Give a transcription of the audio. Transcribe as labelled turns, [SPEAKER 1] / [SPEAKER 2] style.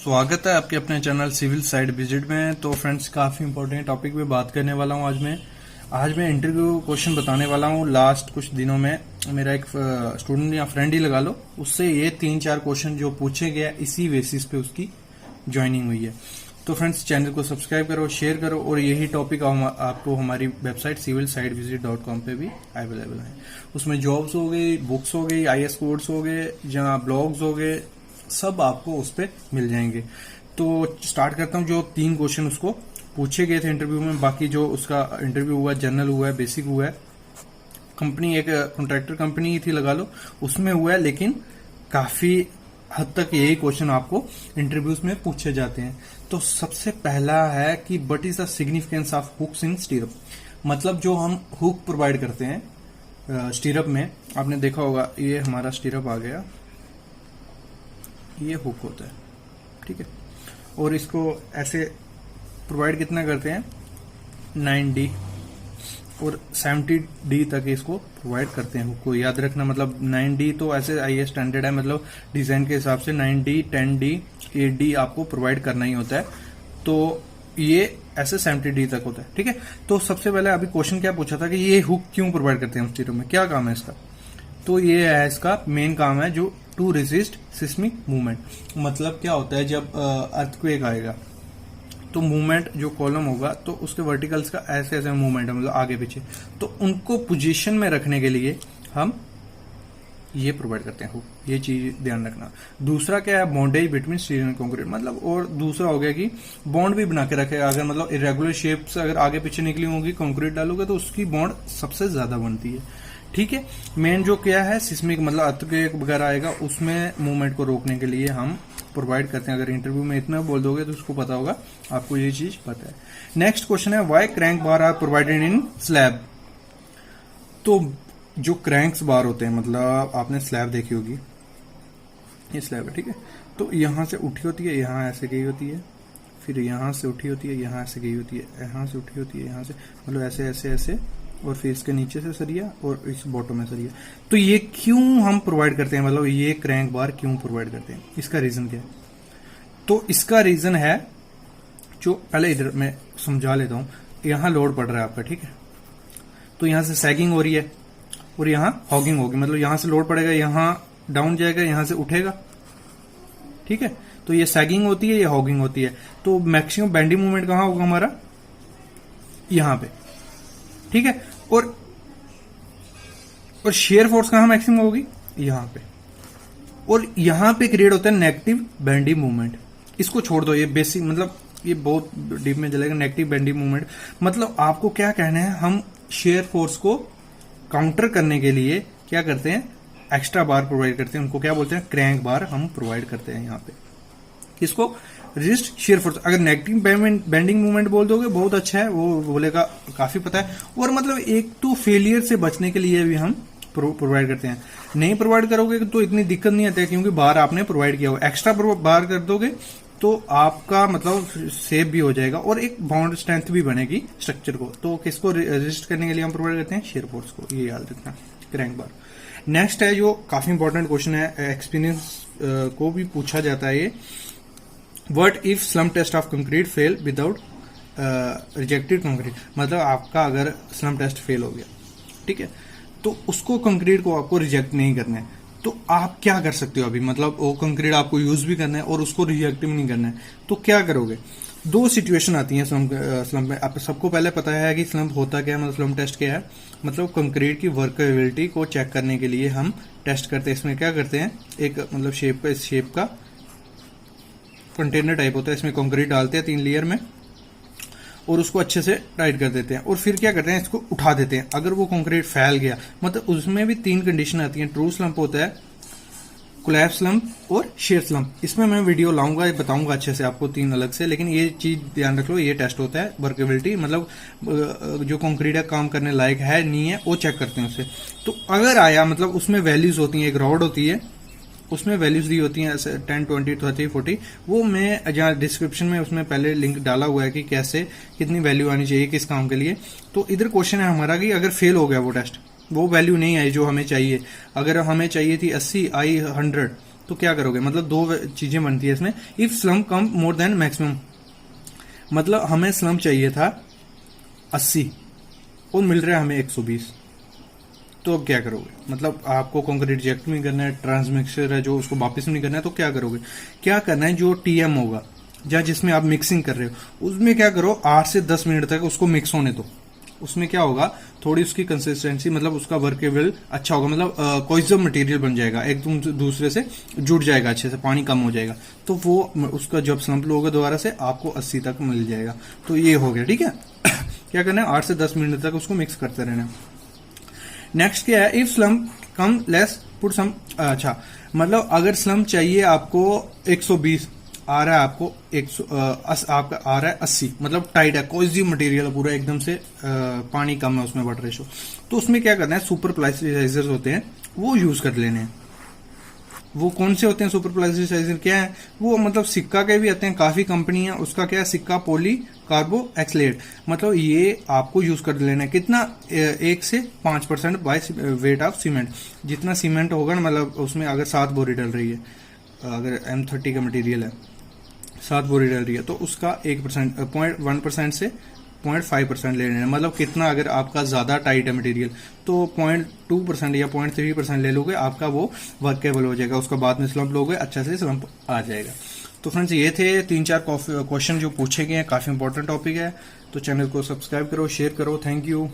[SPEAKER 1] स्वागत है आपके अपने चैनल सिविल साइड विजिट में। तो फ्रेंड्स, काफी इंपॉर्टेंट टॉपिक पे बात करने वाला हूँ आज मैं इंटरव्यू क्वेश्चन बताने वाला हूँ। लास्ट कुछ दिनों में मेरा एक स्टूडेंट या फ्रेंड ही लगा लो, उससे ये 3-4 क्वेश्चन जो पूछे गया इसी बेसिस पे उसकी ज्वाइनिंग हुई है। तो फ्रेंड्स, चैनल को सब्सक्राइब करो, शेयर करो, और यही टॉपिक आपको हमारी वेबसाइट civilsidevisit.com पे भी अवेलेबल है। उसमें जॉब्स हो गई, बुक्स हो गई, IAS कोर्स हो गए, जहाँ ब्लॉग्स हो गए, सब आपको उस पर मिल जाएंगे। तो स्टार्ट करता हूँ। जो 3 क्वेश्चन उसको पूछे गए थे इंटरव्यू में, बाकी जो उसका इंटरव्यू हुआ, जनरल हुआ है, बेसिक हुआ है, कंपनी एक कॉन्ट्रैक्टर कंपनी ही थी लगा लो, उसमें हुआ है, लेकिन काफी हद तक यही क्वेश्चन आपको इंटरव्यूज में पूछे जाते हैं। तो सबसे पहला है कि what is the significance of hooks in stirrup. मतलब जो हम हुक प्रोवाइड करते हैं स्टीरअप में, आपने देखा होगा, ये हमारा स्टीरअप आ गया, ये हुक होता है, ठीक है। और इसको ऐसे प्रोवाइड कितना करते हैं, 9D और 70D तक इसको प्रोवाइड करते हैं। हुक को याद रखना, मतलब 9D तो ऐसे IAS स्टैंडर्ड है, मतलब डिजाइन के हिसाब से 9D, 10D, 8D आपको प्रोवाइड करना ही होता है। तो ये ऐसे 70D तक होता है, ठीक है। तो सबसे पहले अभी क्वेश्चन क्या पूछा था कि ये हुक क्यों प्रोवाइड करते हैं हम स्टीरियो में, क्या काम है इसका। तो ये है, इसका मेन काम है जो टू रेजिस्ट सिस्मिक मूवमेंट। मतलब क्या होता है, जब अर्थक्वेक आएगा तो मूवमेंट जो कॉलम होगा तो उसके वर्टिकल्स का ऐसे ऐसे मूवमेंट है, मतलब आगे पीछे, तो उनको पोजीशन में रखने के लिए हम ये प्रोवाइड करते हैं हुक। ये चीज ध्यान रखना। दूसरा क्या है, bondage between steel and concrete. मतलब और दूसरा हो गया कि बॉन्ड भी बना के रखेगा। अगर मतलब इरेगुलर शेप्स अगर आगे पीछे निकली होगी, कंक्रीट डालोगे तो उसकी बॉन्ड सबसे ज्यादा बनती है, ठीक है। मेन जो क्या है, सिस्मिक मतलब अर्थक्वेक वगैरह आएगा, उसमें मूवमेंट को रोकने के लिए हम प्रोवाइड करते हैं। अगर इंटरव्यू में इतना बोल दोगे तो उसको पता होगा, आपको ये चीज पता है। नेक्स्ट क्वेश्चन है, why crank bar are provided in slab. तो जो क्रैंक्स बार होते हैं, मतलब आपने स्लैब देखी होगी, ये स्लैब है, ठीक है। तो यहां से उठी होती है, यहां ऐसे गई होती है, फिर यहां से उठी होती है, यहां ऐसे गई होती है, यहां से उठी होती है, यहां से, मतलब ऐसे ऐसे ऐसे, और फिर इसके नीचे से सरिया और इस बॉटम में सरिया। तो ये क्यों हम प्रोवाइड करते हैं, मतलब ये क्रैंक बार क्यों प्रोवाइड करते हैं, इसका रीजन क्या है। तो इसका रीजन है, जो पहले इधर मैं समझा लेता हूं। यहां लोड पड़ रहा है आपका, ठीक है। तो यहां से सैगिंग हो रही है और यहां हॉगिंग होगी, मतलब यहां से लोड पड़ेगा, यहां डाउन जाएगा, यहां से उठेगा, ठीक है। तो ये सैगिंग होती है, ये हॉगिंग होती है। तो मैक्सिमम बेंडिंग मूवमेंट कहां होगा हमारा, यहां पे, ठीक है। और शेयर फोर्स कहां मैक्सिमम होगी, यहां पे। और यहां पे क्रिएट होता है नेगेटिव बेंडिंग मूवमेंट। इसको छोड़ दो, ये बेसिक, मतलब ये बहुत डीप में चलेगा। नेगेटिव बेंडिंग मूवमेंट मतलब आपको क्या कहना है, हम शेयर फोर्स को काउंटर करने के लिए क्या करते हैं, एक्स्ट्रा बार प्रोवाइड करते हैं। उनको क्या बोलते हैं, क्रैंक बार हम प्रोवाइड करते हैं यहाँ पे। इसको रेजिस्ट शेयर फोर्स। अगर नेगेटिव बेंडिंग मूवमेंट बोल दोगे बहुत अच्छा है, वो बोलेगा काफी पता है। और मतलब एक तो फेलियर से बचने के लिए भी हम प्रोवाइड करते हैं। नहीं प्रोवाइड करोगे तो इतनी दिक्कत नहीं आती है, क्योंकि बार आपने प्रोवाइड किया हो। एक्स्ट्रा बार कर दोगे तो आपका मतलब सेफ भी हो जाएगा और एक बाउंड स्ट्रेंथ भी बनेगी स्ट्रक्चर को। तो किसको रेजिस्ट करने के लिए हम प्रोवाइड करते हैं, शेयर फोर्स को, ये याद रखना, क्रैंक बार। नेक्स्ट है जो काफी इंपॉर्टेंट क्वेश्चन है, एक्सपीरियंस को भी पूछा जाता है ये। What if slump test of concrete fail without rejected concrete। मतलब आपका अगर slump test फेल हो गया, ठीक है, तो उसको कंक्रीट को आपको रिजेक्ट नहीं करना है, तो आप क्या कर सकते हो अभी। मतलब वो कंक्रीट आपको यूज भी करना है और उसको रिजेक्ट भी नहीं करना है, तो क्या करोगे। 2 सिचुएशन आती हैं स्लम्प में। आप सबको पहले पता है कि स्लम्प होता क्या है, मतलब स्लम्प टेस्ट क्या है। मतलब कंक्रीट की वर्केबिलिटी को चेक करने के लिए हम टेस्ट करते हैं। इसमें क्या करते हैं, एक मतलब शेप का कंटेनर टाइप होता है, इसमें कंक्रीट डालते हैं 3 लेयर में और उसको अच्छे से टाइट कर देते हैं। और फिर क्या करते हैं, इसको उठा देते हैं। अगर वो कंक्रीट फैल गया, मतलब उसमें भी 3 कंडीशन आती हैं। ट्रू स्लम्प होता है, कोलैप्स स्लम्प और शेयर स्लम्प। इसमें मैं वीडियो लाऊंगा, बताऊंगा अच्छे से आपको 3 अलग से। लेकिन ये चीज ध्यान रख लो, ये टेस्ट होता है वर्केबिलिटी, मतलब जो कंक्रीट है काम करने लायक है नहीं है, वो चेक करते हैं उससे। तो अगर आया, मतलब उसमें वैल्यूज होती हैं, एक रॉड होती है, उसमें वैल्यूज दी होती हैं 10, 20, 30, 40। वो मैं जहाँ डिस्क्रिप्शन में उसमें पहले लिंक डाला हुआ है कि कैसे कितनी वैल्यू आनी चाहिए किस काम के लिए। तो इधर क्वेश्चन है हमारा कि अगर फेल हो गया वो टेस्ट, वो वैल्यू नहीं आई जो हमें चाहिए। अगर हमें चाहिए थी 80 आई 100, तो क्या करोगे, मतलब दो चीजें बनती है इसमें। If slum come more than maximum, मतलब हमें स्लम चाहिए था 80 और मिल रहा है हमें 120, तो अब क्या करोगे, मतलब आपको कंक्रीट रिजेक्ट नहीं करना है, ट्रांसमिक्सर है जो उसको वापस नहीं करना है, तो क्या करोगे, क्या करना है, जो टीएम होगा या जिसमें आप मिक्सिंग कर रहे हो उसमें क्या करो 8 से 10 मिनट तक उसको मिक्स होने दो। उसमें क्या होगा, थोड़ी उसकी कंसिस्टेंसी मतलब उसका वर्केबल अच्छा होगा, मतलब कोइजम मटेरियल बन जाएगा, एक दूसरे से जुड़ जाएगा अच्छे से, पानी कम हो जाएगा, तो वो उसका जब स्लम्प होगा दोबारा से आपको 80 तक मिल जाएगा। तो ये हो गया, ठीक है। क्या करना है, 8 से 10 मिनट तक उसको मिक्स करते रहना है। नेक्स्ट क्या है, if slum come less put some, अच्छा मतलब अगर स्लम चाहिए आपको 120, आ रहा है आपको 100, आपका आ रहा है 80, मतलब टाइट है, कोई भी मटेरियल पूरा एकदम से पानी कम है उसमें वाटर रेशो, तो उसमें क्या करना है, सुपर प्लास्टिसाइजर्स होते हैं वो यूज कर लेने हैं। वो कौन से होते हैं सुपर प्लास्टिसाइजर, क्या है वो, मतलब सिक्का के भी आते हैं, काफी कंपनी है उसका, क्या है सिक्का पॉली कार्बो एक्सलेट, मतलब ये आपको यूज कर लेना है। कितना, 1 से 5% बाय वेट ऑफ सीमेंट, जितना सीमेंट होगा ना, मतलब उसमें अगर 7 बोरी डल रही है, अगर M30 का मटेरियल है 7 बोरी डल रही है, तो उसका 1%, 0.1% से 0.5% ले लेना, मतलब कितना, अगर आपका ज्यादा टाइट है मटेरियल तो 0.2% या 0.3% ले लोगे, आपका वो वर्केबल हो जाएगा, उसका बाद में स्लम्प लोगे अच्छा से स्लम्प आ जाएगा। तो फ्रेंड्स ये थे 3-4 क्वेश्चन जो पूछे गए हैं, काफी इंपॉर्टेंट टॉपिक है, तो चैनल को सब्सक्राइब करो, शेयर करो, थैंक यू।